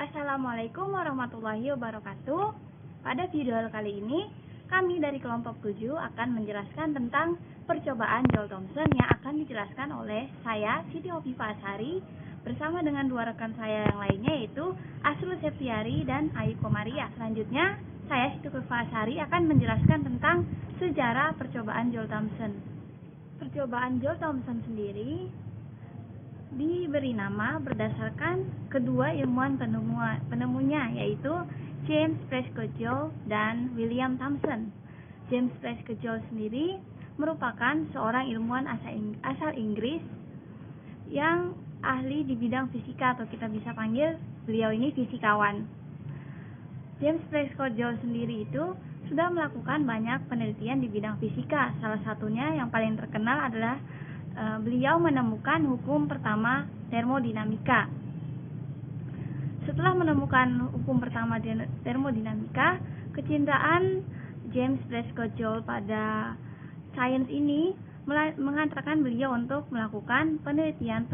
Assalamualaikum warahmatullahi wabarakatuh. Pada video kali ini, kami dari kelompok 7 akan menjelaskan tentang percobaan Joule Thomson yang akan dijelaskan oleh saya, Siti Hovifa Ashari, bersama dengan dua rekan saya yang lainnya yaitu Asrul Septiari dan Ayu Komaria. Selanjutnya, saya Siti Hovifa Ashari akan menjelaskan tentang sejarah percobaan Joule Thomson. Percobaan Joule Thomson sendiri diberi nama berdasarkan kedua ilmuwan penemunya, yaitu James Prescott Joule dan William Thomson. James Prescott Joule sendiri merupakan seorang ilmuwan asal Inggris yang ahli di bidang fisika, atau kita bisa panggil beliau ini fisikawan. James Prescott Joule sendiri itu sudah melakukan banyak penelitian di bidang fisika. Salah satunya yang paling terkenal adalah beliau menemukan hukum pertama termodinamika. Setelah menemukan hukum pertama termodinamika, kecintaan James Prescott Joule pada sains ini mengantarkan beliau untuk melakukan penelitian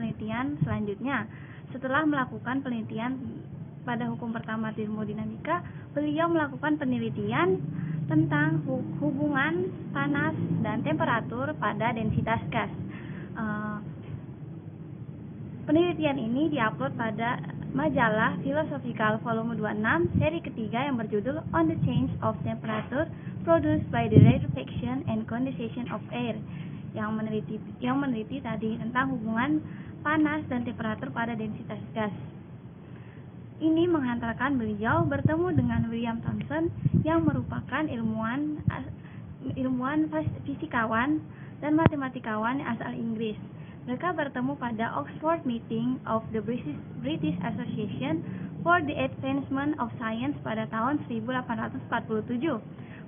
selanjutnya. Setelah melakukan penelitian pada hukum pertama termodinamika, beliau melakukan penelitian tentang hubungan panas dan temperatur pada densitas gas. Penelitian ini diupload pada majalah Philosophical volume 26 seri ketiga yang berjudul On the Change of Temperature Produced by the Rarefaction and Condensation of Air, yang meneliti tadi tentang hubungan panas dan temperatur pada densitas gas. Ini menghantarkan beliau bertemu dengan William Thomson yang merupakan ilmuwan fisikawan dan matematikawan asal Inggris. Mereka bertemu pada Oxford Meeting of the British Association for the Advancement of Science pada tahun 1847.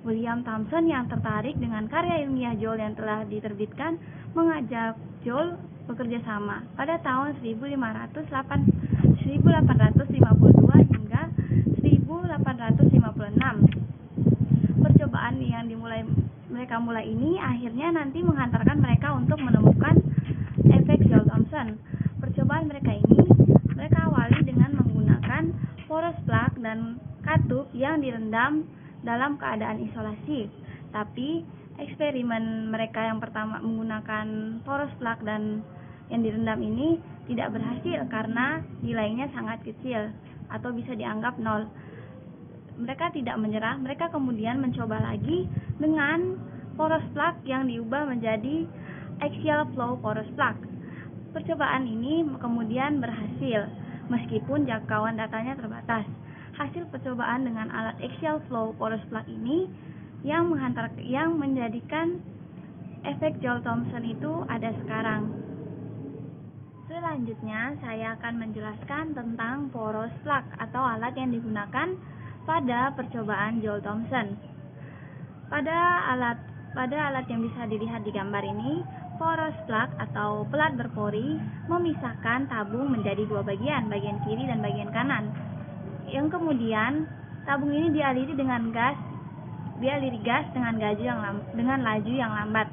William Thomson yang tertarik dengan karya ilmiah Joule yang telah diterbitkan mengajak Joule bekerja sama pada tahun 1852 hingga 1856. Percobaan yang mereka mulai ini akhirnya nanti menghantarkan mereka untuk menemukan efek Joule Thomson. Percobaan mereka awali dengan menggunakan porous plug dan katup yang direndam dalam keadaan isolasi. Tapi eksperimen mereka yang pertama menggunakan porous plug dan yang direndam ini tidak berhasil karena nilainya sangat kecil atau bisa dianggap nol. Mereka tidak menyerah, mereka kemudian mencoba lagi dengan porous plug yang diubah menjadi axial flow porous plug. Percobaan ini kemudian berhasil meskipun jangkauan datanya terbatas. Hasil percobaan dengan alat axial flow porous plug ini yang menjadikan efek Joule Thomson itu ada sekarang. Selanjutnya saya akan menjelaskan tentang porous plug atau alat yang digunakan pada percobaan Joule Thomson. Pada alat yang bisa dilihat di gambar ini, porous plug atau pelat berpori memisahkan tabung menjadi dua bagian kiri dan bagian kanan. Yang kemudian tabung ini dialiri gas dengan laju yang lambat.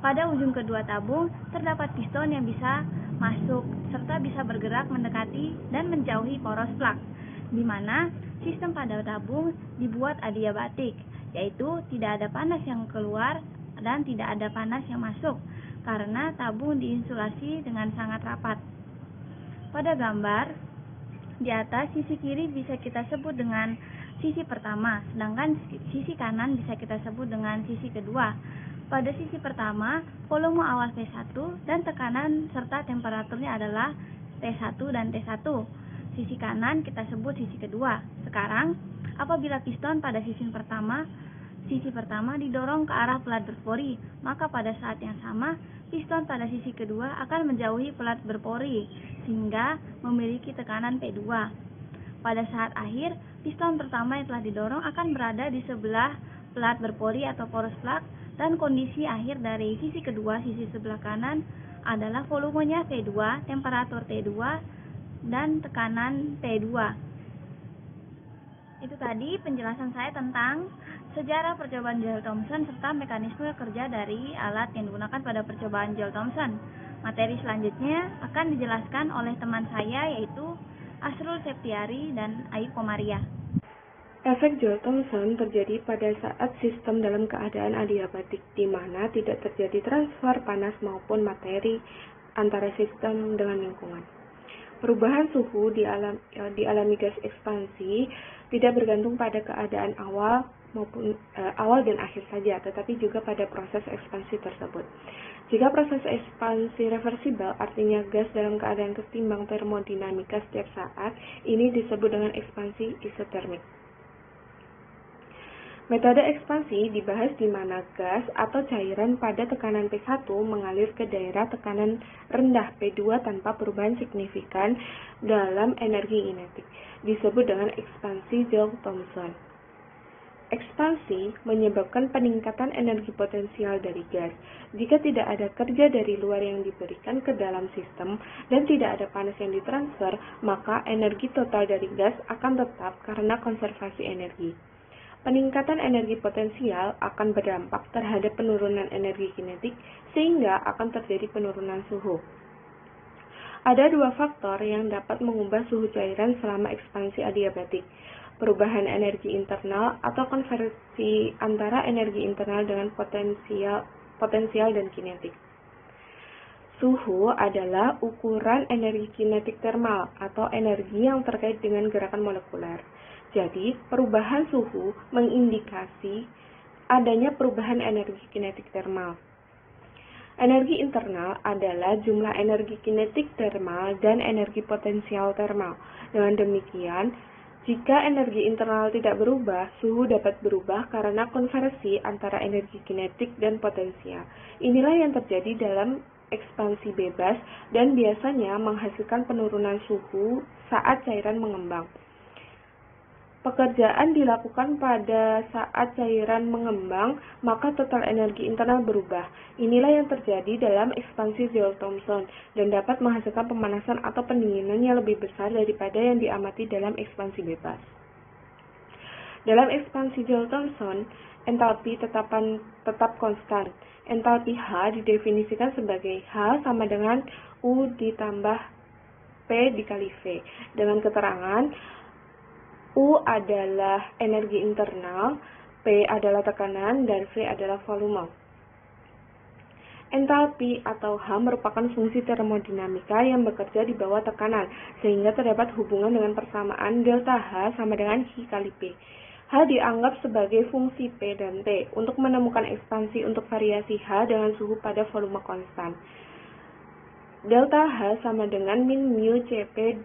Pada ujung kedua tabung terdapat piston yang bisa masuk serta bisa bergerak mendekati dan menjauhi porous plug, di mana sistem pada tabung dibuat adiabatik, yaitu tidak ada panas yang keluar dan tidak ada panas yang masuk karena tabung diinsulasi dengan sangat rapat. Pada gambar di atas, sisi kiri bisa kita sebut dengan sisi pertama, sedangkan sisi kanan bisa kita sebut dengan sisi kedua. Pada sisi pertama, volume awal P1 dan tekanan serta temperaturnya adalah T1 dan T1. Sisi kanan kita sebut sisi kedua. Sekarang, apabila piston pada sisi pertama didorong ke arah pelat berpori, maka pada saat yang sama piston pada sisi kedua akan menjauhi pelat berpori sehingga memiliki tekanan P2. Pada saat akhir, piston pertama yang telah didorong akan berada di sebelah pelat berpori atau porous plug, dan kondisi akhir dari sisi kedua, sisi sebelah kanan, adalah volumenya P2, temperatur T2, dan tekanan T2. Itu tadi penjelasan saya tentang sejarah percobaan Joule Thomson serta mekanisme kerja dari alat yang digunakan pada percobaan Joule Thomson. Materi selanjutnya akan dijelaskan oleh teman saya, yaitu Asrul Septiari, dan Ayu Komaria. Efek Joule-Thomson terjadi pada saat sistem dalam keadaan adiabatik, di mana tidak terjadi transfer panas maupun materi antara sistem dengan lingkungan. Perubahan suhu dialami gas ekspansi tidak bergantung pada keadaan awal dan akhir saja, tetapi juga pada proses ekspansi tersebut. Jika proses ekspansi reversibel, artinya gas dalam keadaan ketimbang termodinamika setiap saat, ini disebut dengan ekspansi isotermik. Metode ekspansi dibahas di mana gas atau cairan pada tekanan P1 mengalir ke daerah tekanan rendah P2 tanpa perubahan signifikan dalam energi kinetik. Disebut dengan ekspansi Joule-Thomson. Ekspansi menyebabkan peningkatan energi potensial dari gas. Jika tidak ada kerja dari luar yang diberikan ke dalam sistem dan tidak ada panas yang ditransfer, maka energi total dari gas akan tetap karena konservasi energi. Peningkatan energi potensial akan berdampak terhadap penurunan energi kinetik, sehingga akan terjadi penurunan suhu. Ada dua faktor yang dapat mengubah suhu cairan selama ekspansi adiabatik: perubahan energi internal atau konversi antara energi internal dengan potensial dan kinetik. Suhu adalah ukuran energi kinetik termal atau energi yang terkait dengan gerakan molekuler. Jadi, perubahan suhu mengindikasi adanya perubahan energi kinetik termal. Energi internal adalah jumlah energi kinetik termal dan energi potensial termal. Dengan demikian, jika energi internal tidak berubah, suhu dapat berubah karena konversi antara energi kinetik dan potensial. Inilah yang terjadi dalam ekspansi bebas dan biasanya menghasilkan penurunan suhu saat cairan mengembang. Pekerjaan dilakukan pada saat cairan mengembang, maka total energi internal berubah. Inilah yang terjadi dalam ekspansi Joule-Thomson dan dapat menghasilkan pemanasan atau pendinginan yang lebih besar daripada yang diamati dalam ekspansi bebas. Dalam ekspansi Joule-Thomson, entalpi tetap konstan. Entalpi H didefinisikan sebagai H sama dengan U ditambah P dikali V, dengan keterangan U adalah energi internal, P adalah tekanan, dan V adalah volume. Entalpi atau H merupakan fungsi termodinamika yang bekerja di bawah tekanan, sehingga terdapat hubungan dengan persamaan delta H sama dengan I kali P. H dianggap sebagai fungsi P dan T untuk menemukan ekspansi untuk variasi H dengan suhu pada volume konstan. Delta H sama dengan min mu Cp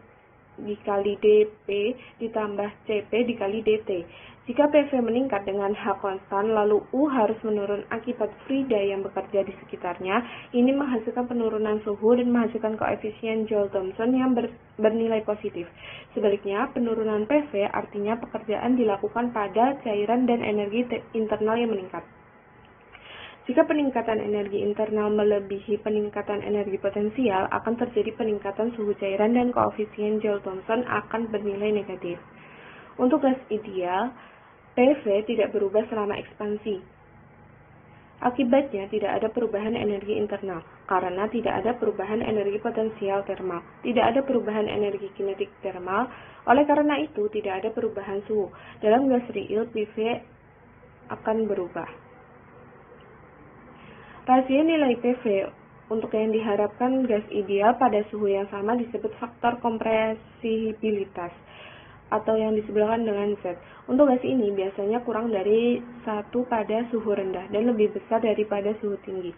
dikali dP ditambah Cp dikali dt. Jika PV meningkat dengan H konstan, lalu U harus menurun akibat free day yang bekerja di sekitarnya. Ini menghasilkan penurunan suhu dan menghasilkan koefisien Joule-Thomson yang bernilai positif. Sebaliknya, penurunan PV artinya pekerjaan dilakukan pada cairan dan energi internal yang meningkat. Jika peningkatan energi internal melebihi peningkatan energi potensial, akan terjadi peningkatan suhu cairan dan koefisien Joule-Thomson akan bernilai negatif. Untuk gas ideal, PV tidak berubah selama ekspansi. Akibatnya tidak ada perubahan energi internal, karena tidak ada perubahan energi potensial termal, tidak ada perubahan energi kinetik termal, oleh karena itu tidak ada perubahan suhu. Dalam gas real, PV akan berubah. Rasio nilai PV untuk yang diharapkan gas ideal pada suhu yang sama disebut faktor kompresibilitas atau yang disebutkan dengan Z. Untuk gas ini biasanya kurang dari 1 pada suhu rendah dan lebih besar daripada suhu tinggi.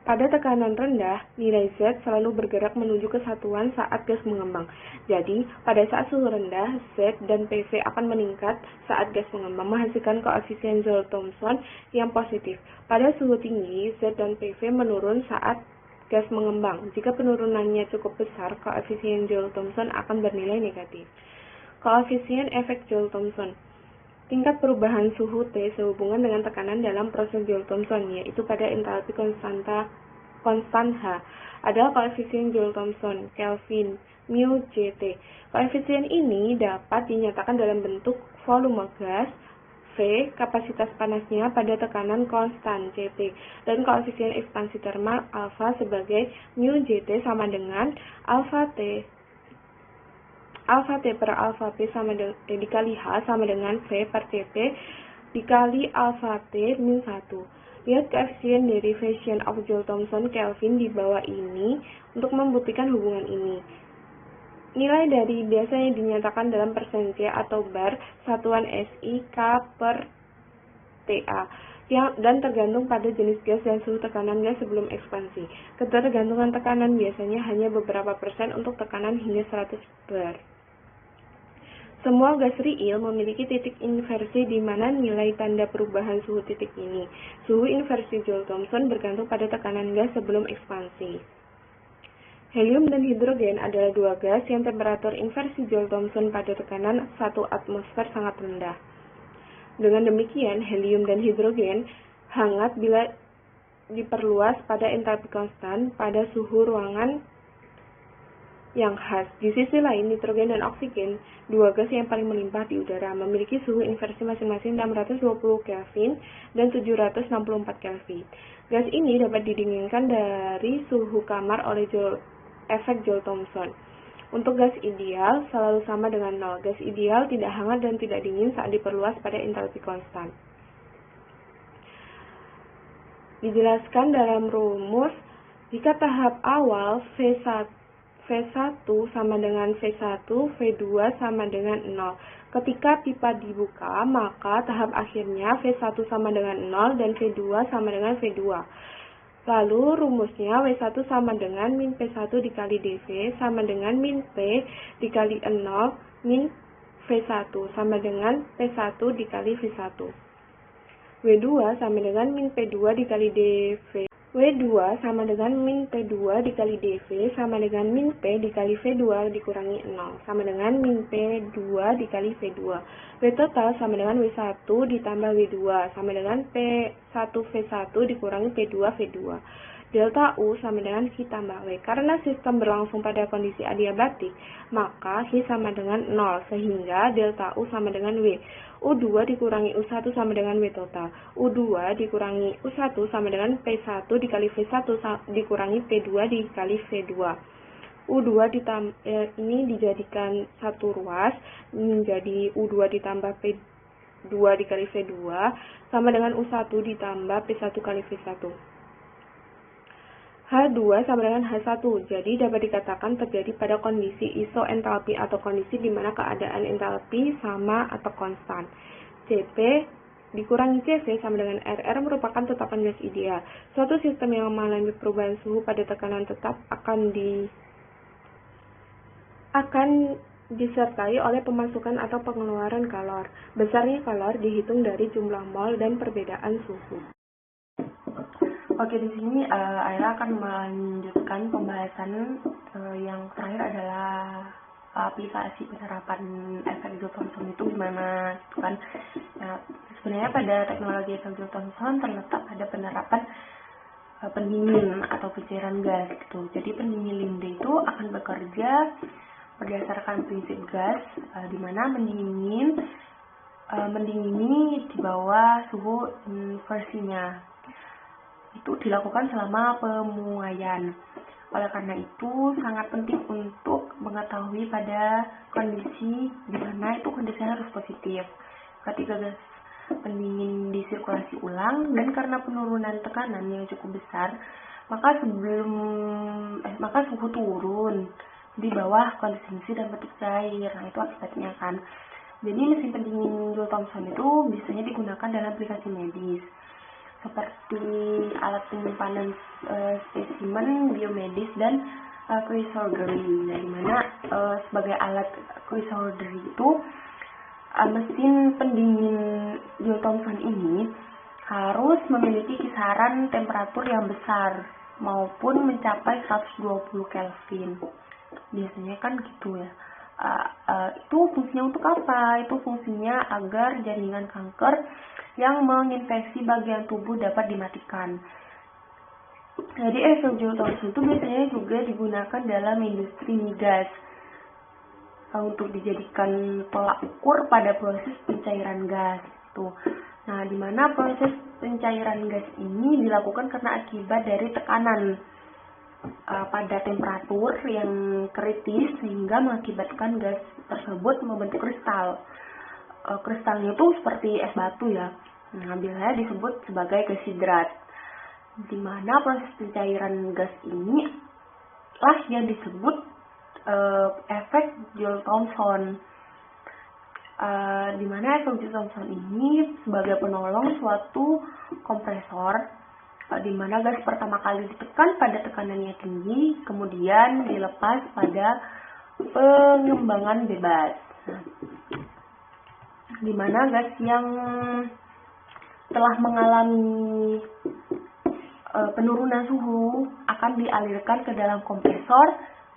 Pada tekanan rendah, nilai Z selalu bergerak menuju kesatuan saat gas mengembang. Jadi, pada saat suhu rendah, Z dan PV akan meningkat saat gas mengembang, menghasilkan koefisien Joule-Thomson yang positif. Pada suhu tinggi, Z dan PV menurun saat gas mengembang. Jika penurunannya cukup besar, koefisien Joule-Thomson akan bernilai negatif. Koefisien efek Joule-Thomson. Tingkat perubahan suhu T sehubungan dengan tekanan dalam proses Joule-Thomson, yaitu pada entalpi konstan H, adalah koefisien Joule-Thomson, Kelvin, mu, Ct. Koefisien ini dapat dinyatakan dalam bentuk volume gas, V, kapasitas panasnya pada tekanan konstan, Ct, dan koefisien ekspansi termal alfa sebagai mu Ct sama dengan alfa T alfa T per alfa P dikali H sama dengan V per Cp dikali alfa T min 1. Lihat koefisien derivation of Joule-Thomson Kelvin di bawah ini untuk membuktikan hubungan ini. Nilai dari biasanya dinyatakan dalam persen K atau bar satuan SI K per TA dan tergantung pada jenis gas dan suhu tekanan gas sebelum ekspansi. Ketergantungan tekanan biasanya hanya beberapa persen untuk tekanan hingga 100 bar. Semua gas real memiliki titik inversi di mana nilai tanda perubahan suhu titik ini. Suhu inversi Joule-Thomson bergantung pada tekanan gas sebelum ekspansi. Helium dan hidrogen adalah dua gas yang temperatur inversi Joule-Thomson pada tekanan 1 atmosfer sangat rendah. Dengan demikian, helium dan hidrogen hangat bila diperluas pada entalpi konstan pada suhu ruangan yang khas. Di sisi lain, nitrogen dan oksigen, dua gas yang paling melimpah di udara, memiliki suhu inversi masing-masing 620 Kelvin dan 764 Kelvin. Gas ini dapat didinginkan dari suhu kamar oleh efek Joule-Thomson. Untuk gas ideal selalu sama dengan 0. Gas ideal tidak hangat dan tidak dingin saat diperluas pada entalpi konstan. Dijelaskan dalam rumus, jika tahap awal V1 sama dengan V1, V2 sama dengan 0. Ketika pipa dibuka, maka tahap akhirnya V1 sama dengan 0 dan V2 sama dengan V2. Lalu rumusnya W1 sama dengan min P1 dikali dV sama dengan min P dikali 0 min V1 sama dengan P1 dikali V1. W2 sama dengan min P2 dikali dV. W2 sama dengan min P2 dikali dV sama dengan min P dikali V2 dikurangi 0 sama dengan min P2 dikali V2. W total sama dengan W1 ditambah W2 sama dengan P1 V1 dikurangi P2 V2. Delta U sama dengan H tambah W. Karena sistem berlangsung pada kondisi adiabatik, maka H sama dengan 0, sehingga delta U sama dengan W. U2 dikurangi U1 sama dengan W total. U2 dikurangi U1 sama dengan P1 dikali V1 dikurangi P2 dikali V2. U2 ini dijadikan satu ruas, menjadi U2 ditambah P2 dikali V2 sama dengan U1 ditambah P1 kali V1. H2 sama dengan H1, jadi dapat dikatakan terjadi pada kondisi isoentalpi atau kondisi di mana keadaan entalpi sama atau konstan. Cp dikurangi Cv sama dengan Rr merupakan tetapan gas ideal. Suatu sistem yang mengalami perubahan suhu pada tekanan tetap akan disertai oleh pemasukan atau pengeluaran kalor. Besarnya kalor dihitung dari jumlah mol dan perbedaan suhu. Oke, di sini Ayla akan melanjutkan pembahasan yang terakhir adalah aplikasi penerapan efek Joule-Thomson itu gimana gitu kan. Nah, sebenarnya pada teknologi efek Joule-Thomson terletak pada penerapan pendingin atau pencairan gas gitu. Jadi pendingin Linde itu akan bekerja berdasarkan prinsip gas di mana mendingini di bawah suhu inversinya. Itu dilakukan selama pemuaian. Oleh karena itu sangat penting untuk mengetahui pada kondisi di mana itu kondisinya harus positif. Ketika gas pendingin disirkulasi ulang dan karena penurunan tekanan yang cukup besar, maka suhu turun di bawah kondisi dan bentuk cair. Nah, itu akibatnya kan. Jadi mesin pendingin Joule-Thomson itu biasanya digunakan dalam aplikasi medis, seperti alat penyimpanan spesimen biomedis dan cryosurgery. Nah, dimana sebagai alat cryosurgery itu mesin pendingin Joule-Thomson ini harus memiliki kisaran temperatur yang besar maupun mencapai 120 Kelvin. Biasanya kan gitu ya. Itu fungsinya untuk apa? Itu fungsinya agar jaringan kanker yang menginfeksi bagian tubuh dapat dimatikan. Jadi efek Joule-Thomson itu biasanya juga digunakan dalam industri migas untuk dijadikan tolak ukur pada proses pencairan gas itu. Nah, di mana proses pencairan gas ini dilakukan karena akibat dari tekanan pada temperatur yang kritis sehingga mengakibatkan gas tersebut membentuk kristal. Kristalnya itu seperti es batu ya. Nah, biasanya disebut sebagai gas hidrat. Di mana proses pencairan gas ini lah yang disebut efek Joule-Thomson. Di mana efek Joule-Thomson ini sebagai penolong suatu kompresor di mana gas pertama kali ditekan pada tekanan yang tinggi, kemudian dilepas pada pengembangan bebas. Nah, di mana gas yang telah mengalami penurunan suhu akan dialirkan ke dalam kompresor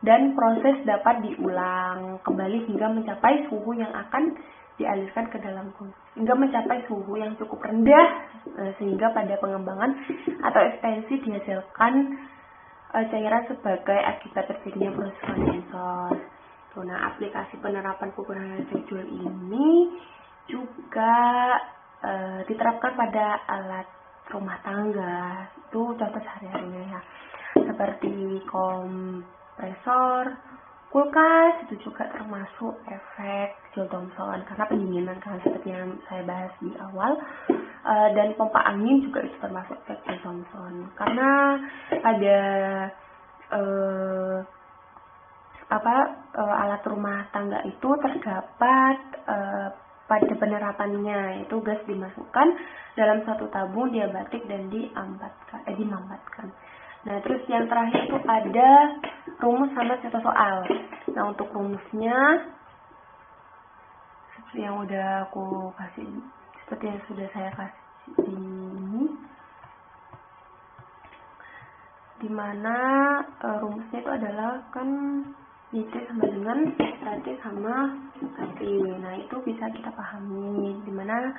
dan proses dapat diulang kembali hingga mencapai suhu yang akan dialirkan ke dalam hingga mencapai suhu yang cukup rendah sehingga pada pengembangan atau ekspansi dihasilkan cairan sebagai akibat terjadinya proses kondensor. Nah, aplikasi penerapan pengurangan efek Joule ini juga diterapkan pada alat rumah tangga. Itu contoh sehari-harinya ya, seperti kompresor, kulkas, itu juga termasuk efek Joule-Thomson karena pendinginan kan seperti yang saya bahas di awal. Dan pompa angin juga itu termasuk efek Joule-Thomson karena ada alat rumah tangga itu terdapat pada penerapannya, yaitu gas dimasukkan dalam satu tabung diabatik dan dimambatkan. Nah, terus yang terakhir itu ada rumus sama contoh soal. Nah, untuk rumusnya seperti yang udah aku kasih, seperti yang sudah saya kasih di ini, dimana rumusnya itu adalah kan IT sama dengan RT sama KT. Nah, itu bisa kita pahami dimana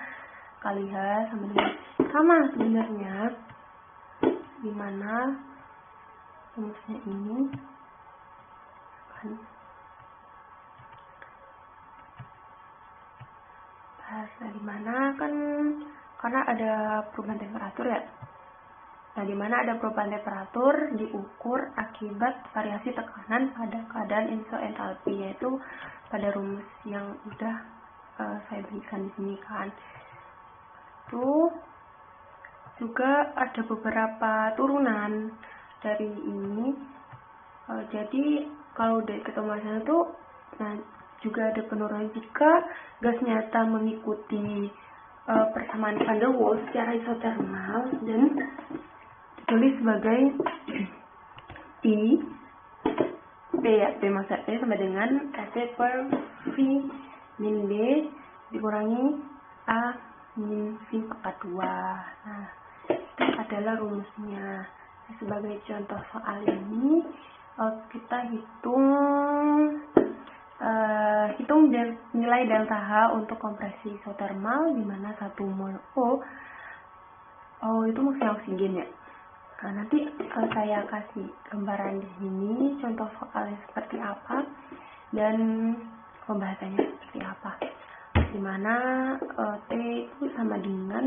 KH sama dengan sama sebenarnya, dimana rumusnya ini kan bahasa dimana kan karena ada perubahan temperatur ya. Nah, di mana ada perubahan temperatur diukur akibat variasi tekanan pada keadaan isoentalpi, yaitu pada rumus yang udah saya berikan di sini kan. Itu juga ada beberapa turunan dari ini. Jadi kalau dari ketemasan itu juga ada penurunan jika gas nyata mengikuti persamaan Van der Waals secara isotermal dan ditulis sebagai P ya, P maksud P sama dengan T per V min B dikurangi A min V pangkat 2. Nah, itu adalah rumusnya. Nah, sebagai contoh soal ini kita hitung nilai delta H untuk kompresi isotermal di mana 1 mol O itu maksudnya oksigen ya. Nah, nanti saya kasih gambaran di sini contoh soalnya seperti apa dan pembahasannya seperti apa. Dimana T itu sama dengan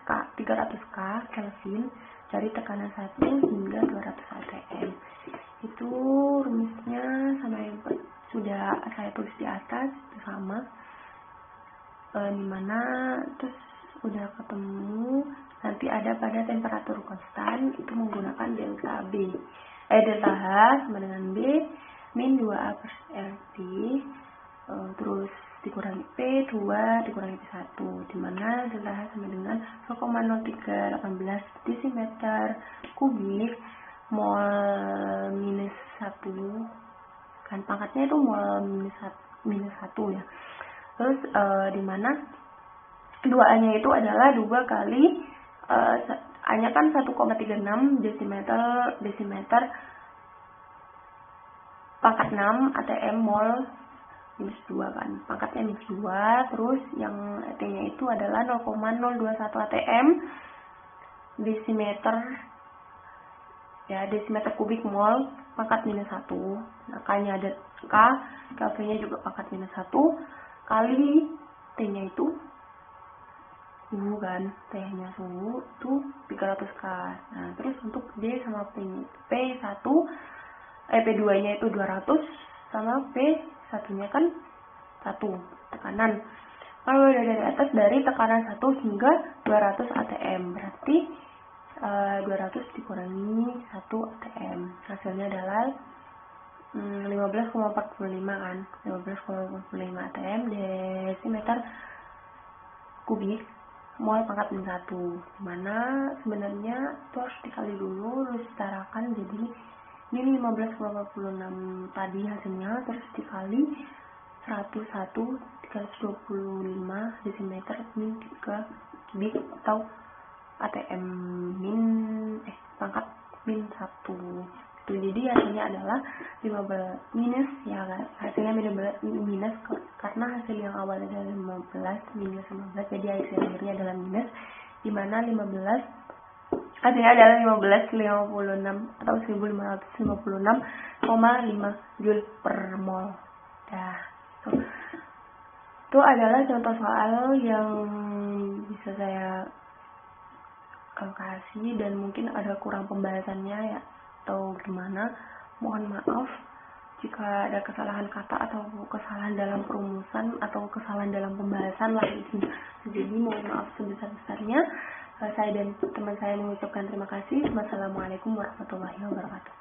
300 Kelvin dari tekanan 1 hingga 200 atm. Itu rumusnya sama yang sudah saya tulis di atas, itu sama. Dimana terus udah ketemu nanti ada pada temperatur konstan itu menggunakan delta H sama dengan B min 2A per RT terus dikurangi P2 dikurangi P1, dimana delta H sama dengan 0,0318 desimeter kubik mol minus 1 kan, pangkatnya itu mol minus 1 ya. Terus dimana 2A-nya itu adalah 2 kali A-nya kan 1,36 desimeter pangkat 6 atm mol minus 2 kan, pangkatnya minus 2, terus yang T-nya itu adalah 0,021 atm desimeter ya, desimeter kubik mol pangkat minus 1. Nah, K-nya ada K, Kelvinnya juga pangkat minus 1 kali T-nya itu suhu kan, T-nya suhu tuh 300 K. Nah, terus untuk D sama P1, P2-nya itu 200 sama P1-nya kan 1 tekanan. Kalau udah dari atas dari tekanan 1 hingga 200 atm, berarti 200 dikurangi 1 atm, hasilnya adalah 15,45 kan, 15,45 atm desimeter kubik mol pangkat min 1, dimana sebenarnya itu harus dikali dulu, terus setarakan jadi ini 15,46 tadi hasilnya, terus dikali 101,325 desimeter min 3 kubik atau atm pangkat min 1 itu. Jadi hasilnya adalah 15 minus ya kan, hasilnya minus karena hasil yang awalnya adalah 15 minus 15, jadi hasil akhirnya adalah minus, dimana 15 hasilnya adalah 1556 atau 1556,5 Joule per mol. Dah, itu adalah contoh soal yang bisa saya kasih, dan mungkin ada kurang pembahasannya ya atau gimana, mohon maaf jika ada kesalahan kata atau kesalahan dalam perumusan atau kesalahan dalam pembahasan lah itu. Jadi mohon maaf sebesar-besarnya. Saya dan teman saya mengucapkan terima kasih. Wassalamualaikum warahmatullahi wabarakatuh.